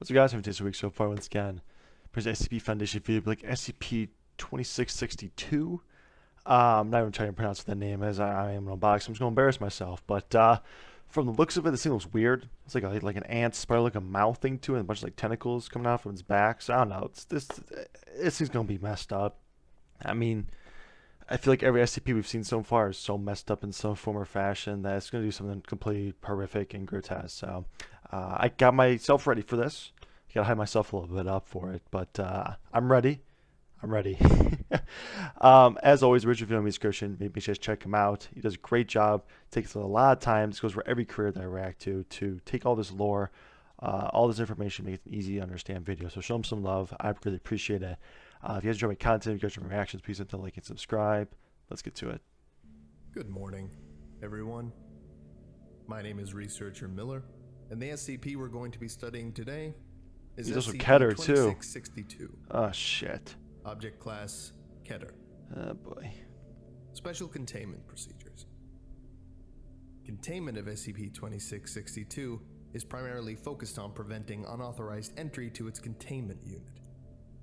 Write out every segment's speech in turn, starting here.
What's up, guys? Having this week so far once again. Present SCP Foundation video, like SCP-2662. I'm not even trying to pronounce what that name is. I am in a box. I'm just going to embarrass myself. But from the looks of it, this thing looks weird. It's like an ant, spider, like a mouth thing to it, and a bunch of like tentacles coming out from its back. So I don't know. This thing's going to be messed up. I mean, I feel like every SCP we've seen so far is so messed up in some form or fashion that it's going to do something completely horrific and grotesque. So I got myself ready for this. Gotta hype myself a little bit up for it, but I'm ready. I'm ready. As always, Richard Film description. Maybe just check him out. He does a great job. Takes a lot of time. This goes for every career that I react to take all this lore, all this information, make it an easy to understand video. So show him some love. I really appreciate it. If you guys enjoy my content, if you guys enjoy my reactions, please hit the like and subscribe. Let's get to it. Good morning, everyone. My name is Researcher Miller, and the SCP we're going to be studying today is He's also Keter too. SCP-2662. Oh shit. Object Class Keter. Oh boy. Special Containment Procedures. Containment of SCP-2662 is primarily focused on preventing unauthorized entry to its containment unit.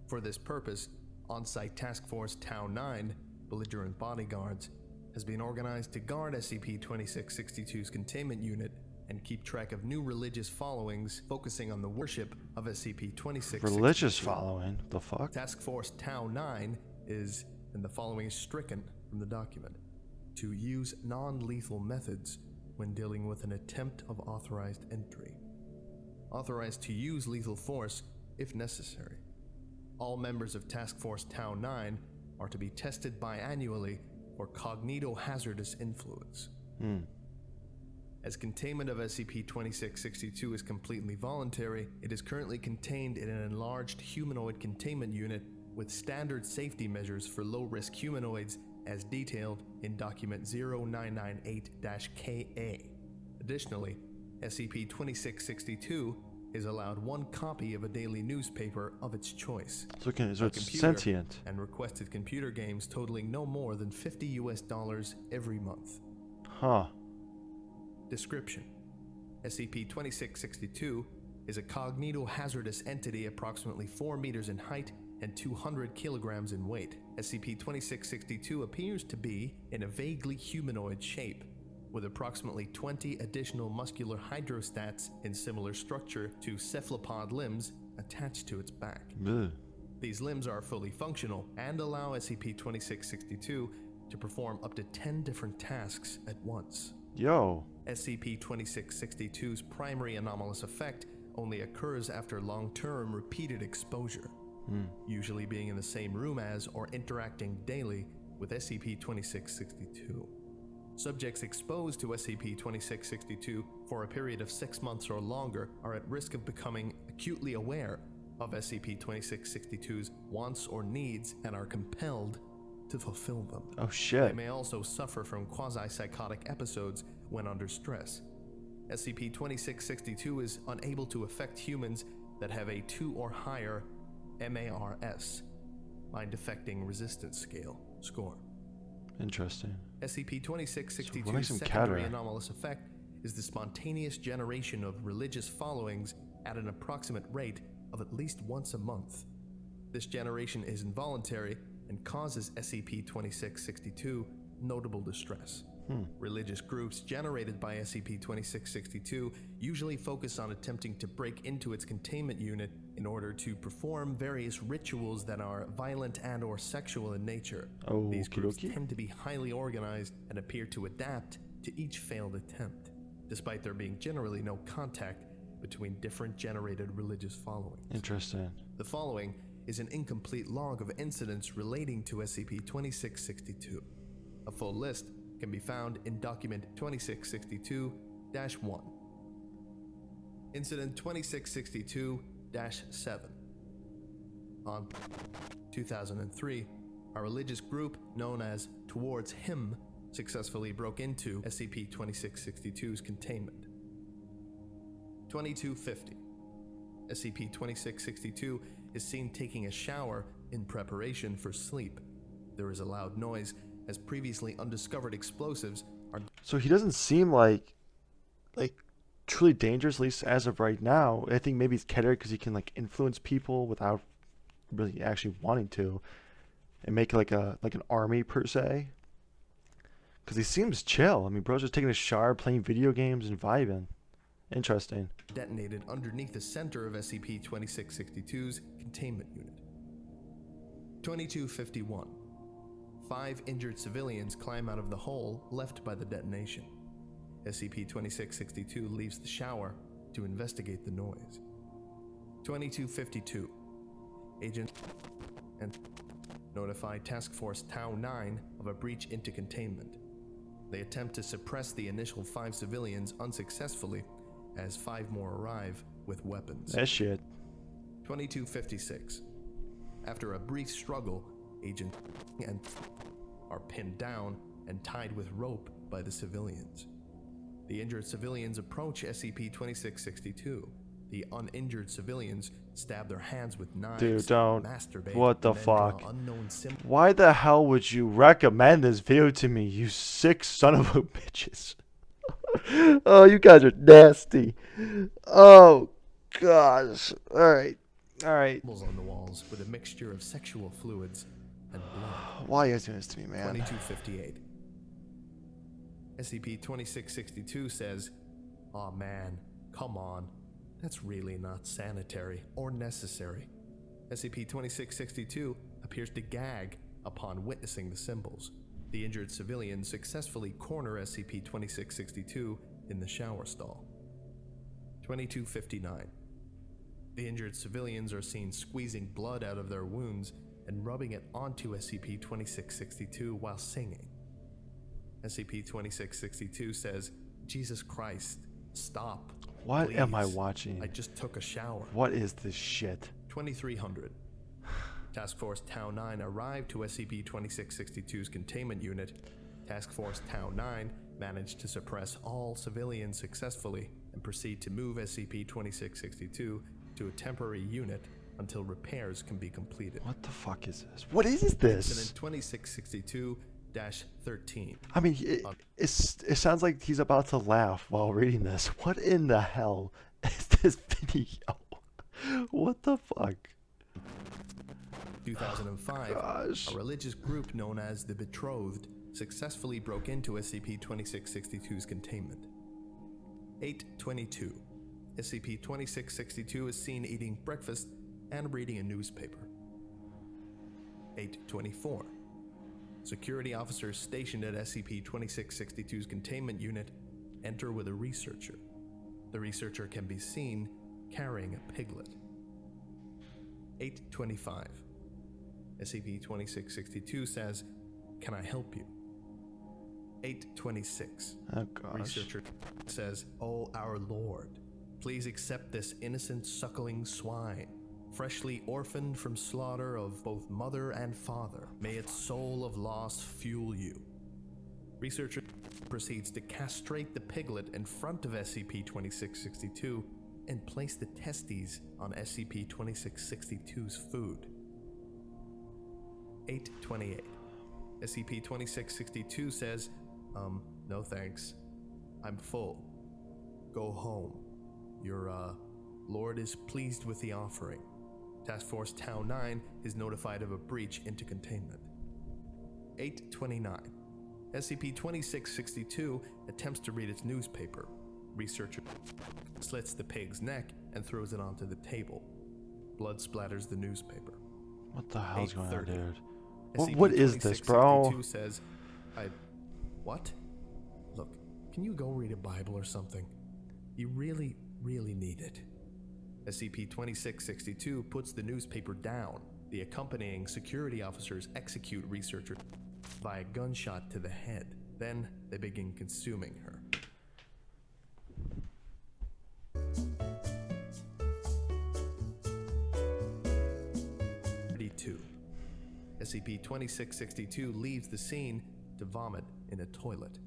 For this purpose, on-site Task Force Tau 9, belligerent bodyguards, has been organized to guard SCP-2662's containment unit and keep track of new religious followings focusing on the worship of SCP-2662. Religious following? The fuck? Task Force Tau 9 is, and the following is stricken from the document, to use non-lethal methods when dealing with an attempt of authorized entry. Authorized to use lethal force if necessary. All members of Task Force Tau 9 are to be tested biannually for cognitohazardous influence. As containment of SCP-2662 is completely voluntary, it is currently contained in an enlarged humanoid containment unit with standard safety measures for low-risk humanoids as detailed in Document 0998-KA. Additionally, SCP-2662 is allowed one copy of a daily newspaper of its choice, So it's computer, sentient. and requested computer games totaling no more than $50 every month. Huh. Description: SCP-2662 is a cognitohazardous entity approximately 4 meters in height and 200 kilograms in weight. SCP-2662 appears to be in a vaguely humanoid shape, with approximately 20 additional muscular hydrostats in similar structure to cephalopod limbs attached to its back. Ugh. These limbs are fully functional and allow SCP-2662 to perform up to 10 different tasks at once. Yo. SCP-2662's primary anomalous effect only occurs after long-term repeated exposure, usually being in the same room as or interacting daily with SCP-2662. Subjects exposed to SCP-2662 for a period of 6 months or longer are at risk of becoming acutely aware of SCP-2662's wants or needs and are compelled to fulfill them. Oh They shit. may also suffer from quasi-psychotic episodes when under stress. SCP-2662 is unable to affect humans that have a 2 or higher MARS, Mind Affecting Resistance Scale, score. Interesting. So what makes SCP-2662's him secondary Keter? anomalous effect is the spontaneous generation of religious followings at an approximate rate of at least once a month. This generation is involuntary and causes SCP-2662 notable distress. Religious groups generated by SCP-2662 usually focus on attempting to break into its containment unit in order to perform various rituals that are violent and or sexual in nature. These groups Okey-dokey. tend to be highly organized and appear to adapt to each failed attempt, despite there being generally no contact between different generated religious followings. Interesting. The following is an incomplete log of incidents relating to SCP-2662. A full list can be found in Document 2662-1. Incident 2662-7. On 2003, a religious group known as Towards Him successfully broke into SCP-2662's containment. 2250. SCP-2662 is seen taking a shower in preparation for sleep. There is a loud noise as previously undiscovered explosives are... So he doesn't seem like truly dangerous, at least as of right now. I think maybe it's Keter because he can like influence people without really actually wanting to, and make like an army per se. Because he seems chill. I mean, bro's just taking a shower, playing video games, and vibing. Interesting. Detonated underneath the center of SCP-2662's containment unit. 2251. 5 injured civilians climb out of the hole left by the detonation. SCP-2662 leaves the shower to investigate the noise. 2252. Agent and notify Task Force Tau 9 of a breach into containment. They attempt to suppress the initial 5 civilians unsuccessfully as 5 more arrive with weapons. That shit. 2256. After a brief struggle, Agent and are pinned down and tied with rope by the civilians. The injured civilians approach SCP-2662. The uninjured civilians stab their hands with knives. Dude, don't. Masturbate, What the and then draw fuck? unknown Why the hell would you recommend this video to me, you sick son of a bitches? Oh, you guys are nasty. Oh, gosh. Alright. Alright. symbols on the walls with a mixture of sexual fluids and blood. Why are you guys doing this to me, man? 2258. SCP-2662 says, "Aw man, come on. That's really not sanitary or necessary." SCP-2662 appears to gag upon witnessing the symbols. The injured civilians successfully corner SCP-2662 in the shower stall. 2259. The injured civilians are seen squeezing blood out of their wounds and rubbing it onto SCP-2662 while singing. SCP-2662 says, "Jesus Christ, stop. What am I please. watching? I just took a shower." What is this shit? 2300. Task Force Tau 9 arrived to SCP-2662's containment unit. Task Force Tau 9 managed to suppress all civilians successfully and proceed to move SCP-2662 to a temporary unit until repairs can be completed. What the fuck is this? What is Incident this? 2662-13. I mean, it sounds like he's about to laugh while reading this. What in the hell is this video? What the fuck? 2005, Gosh. a religious group known as the Betrothed successfully broke into SCP-2662's containment. 822. SCP-2662 is seen eating breakfast and reading a newspaper. 824. Security officers stationed at SCP-2662's containment unit enter with a researcher. The researcher can be seen carrying a piglet. 825. SCP-2662 says, "Can I help you?" 826. Oh gosh. Researcher says, "Oh, our Lord, please accept this innocent suckling swine, freshly orphaned from slaughter of both mother and father. May its soul of loss fuel you." Researcher proceeds to castrate the piglet in front of SCP-2662 and place the testes on SCP-2662's food. 828. SCP-2662 says, "No thanks. I'm full. Go home. Your, Lord is pleased with the offering." Task Force Tau 9 is notified of a breach into containment. 829. SCP-2662 attempts to read its newspaper. Researcher slits the pig's neck and throws it onto the table. Blood splatters the newspaper. What the hell's going on, 830. dude? What is this, bro? SCP-2662 says, What? Look, can you go read a Bible or something? You really, really need it." SCP-2662 puts the newspaper down. The accompanying security officers execute researcher by a gunshot to the head. Then they begin consuming her. SCP-2662 leaves the scene to vomit in a toilet.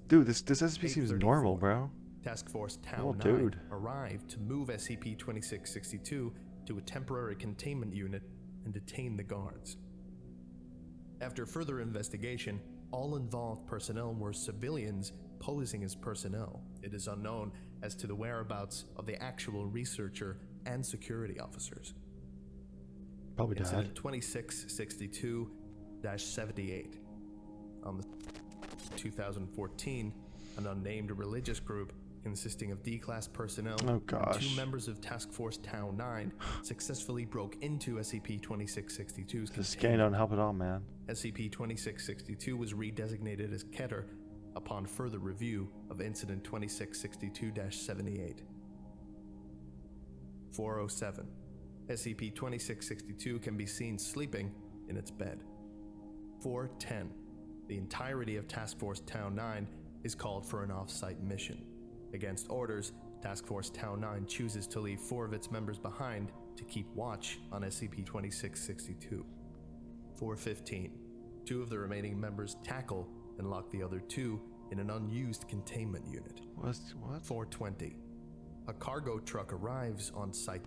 Dude, this SCP seems 834. normal, bro. Task Force Tau Oh, 9 dude. arrived to move SCP-2662 to a temporary containment unit and detain the guards. After further investigation, all involved personnel were civilians posing as personnel. It is unknown as to the whereabouts of the actual researcher and security officers. Probably died. Incident 2662-78. On the 2014, an unnamed religious group consisting of D-Class personnel Oh, and gosh. 2 members of Task Force Tau 9 successfully broke into SCP-2662's This game containment. don't help at all, man. SCP-2662 was redesignated as Keter upon further review of Incident 2662-78. 407. SCP-2662 can be seen sleeping in its bed. 410. The entirety of Task Force Tau 9 is called for an off-site mission. Against orders, Task Force Tau 9 chooses to leave 4 of its members behind to keep watch on SCP-2662. 415. 2 of the remaining members tackle and lock the other 2 in an unused containment unit. What? 420. A cargo truck arrives on site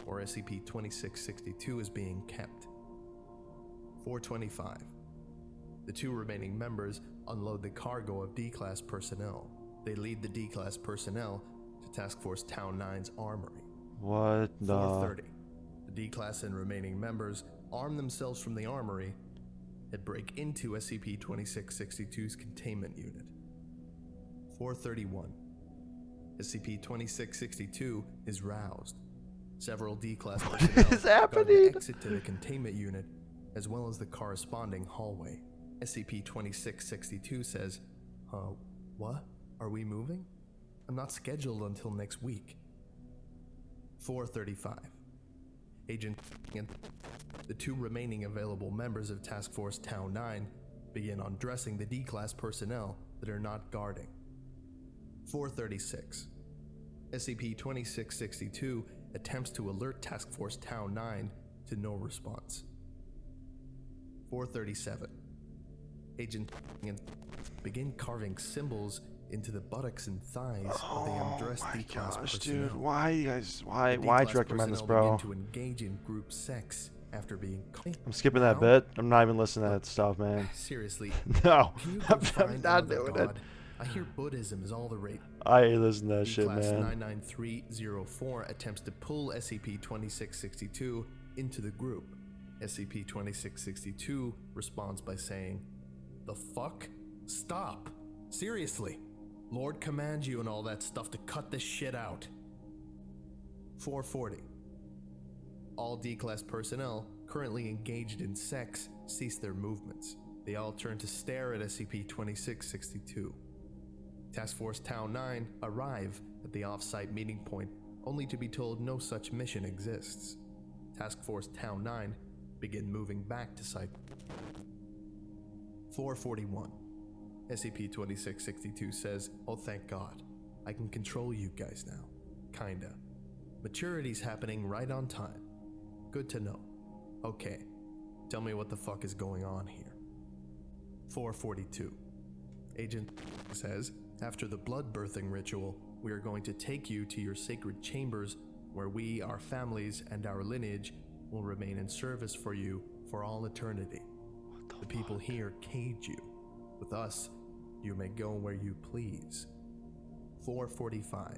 where SCP-2662 is being kept. 425. The 2 remaining members unload the cargo of D-Class personnel. They lead the D-Class personnel to Task Force Tau 9's armory. What the? 430. The D-Class and remaining members arm themselves from the armory and break into SCP-2662's containment unit. 431. SCP-2662 is roused. Several D-Class personnel is guard the happening? exit to the containment unit, as well as the corresponding hallway. SCP-2662 says, what? Are we moving? I'm not scheduled until next week. 435. Agent and the 2 remaining available members of Task Force Tau 9 begin undressing the D-Class personnel that are not guarding. 436. SCP-2662 attempts to alert Task Force Tau 9 to no response. 437. Agent and begin carving symbols into the buttocks and thighs of the undressed D-Class personnel. Dude, why you guys? Why'd you D-Class recommend this, personnel bro? begin to engage in group sex after being. I'm skipping that bit. I'm not even listening to that stuff, man. Seriously, No, can you go I'm find not another doing god? it. I hear Buddhism is all the rage. I ain't listening to that shit, D-Class man. 99304 attempts to pull SCP-2662 into the group. SCP-2662 responds by saying, "The fuck? Stop! Seriously! Lord commands you and all that stuff to cut this shit out." 440. All D-Class personnel currently engaged in sex cease their movements. They all turn to stare at SCP-2662. Task Force Tau 9 arrive at the off-site meeting point only to be told no such mission exists. Task Force Tau 9 begin moving back to site. 441. SCP-2662 says, "Oh, thank God. I can control you guys now. Kinda. Maturity's happening right on time. Good to know. Okay. Tell me what the fuck is going on here." 442. Agent says, "After the blood birthing ritual, we are going to take you to your sacred chambers where we, our families, and our lineage will remain in service for you for all eternity. The people here cage you. With us, you may go where you please." 445.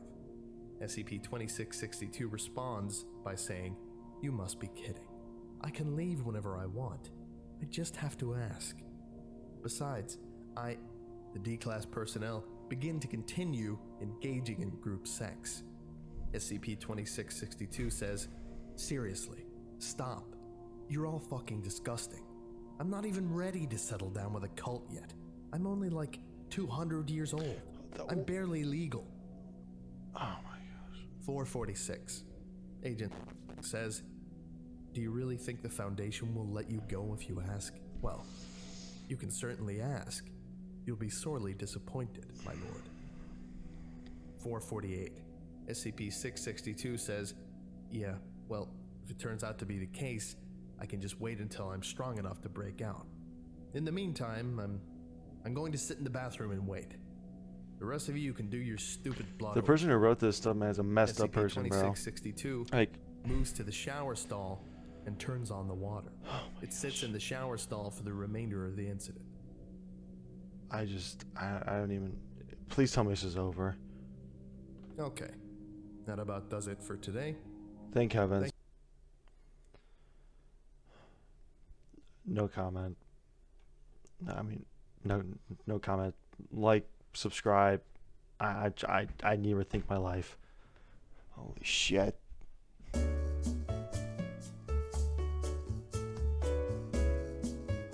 SCP-2662 responds by saying, "You must be kidding. I can leave whenever I want. I just have to ask. Besides, the D-Class personnel begin to continue engaging in group sex." SCP-2662 says, "Seriously, stop. You're all fucking disgusting. I'm not even ready to settle down with a cult yet. I'm only like 200 years old. I'm barely legal." Oh my gosh. 446. Agent says, "Do you really think the Foundation will let you go if you ask? Well, you can certainly ask. You'll be sorely disappointed, my lord." 448. SCP-662 says, "Yeah, well, if it turns out to be the case, I can just wait until I'm strong enough to break out. In the meantime, I'm going to sit in the bathroom and wait. The rest of you can do your stupid blood." The person who wrote this stuff, man, is a messed up person, bro. SCP-2662 Like, moves to the shower stall and turns on the water. It sits in the shower stall for the remainder of the incident. I don't even. Please tell me this is over. Okay, that about does it for today. Thank heavens. No comment. I mean, no comment. Like, subscribe. I need to rethink my life. Holy shit.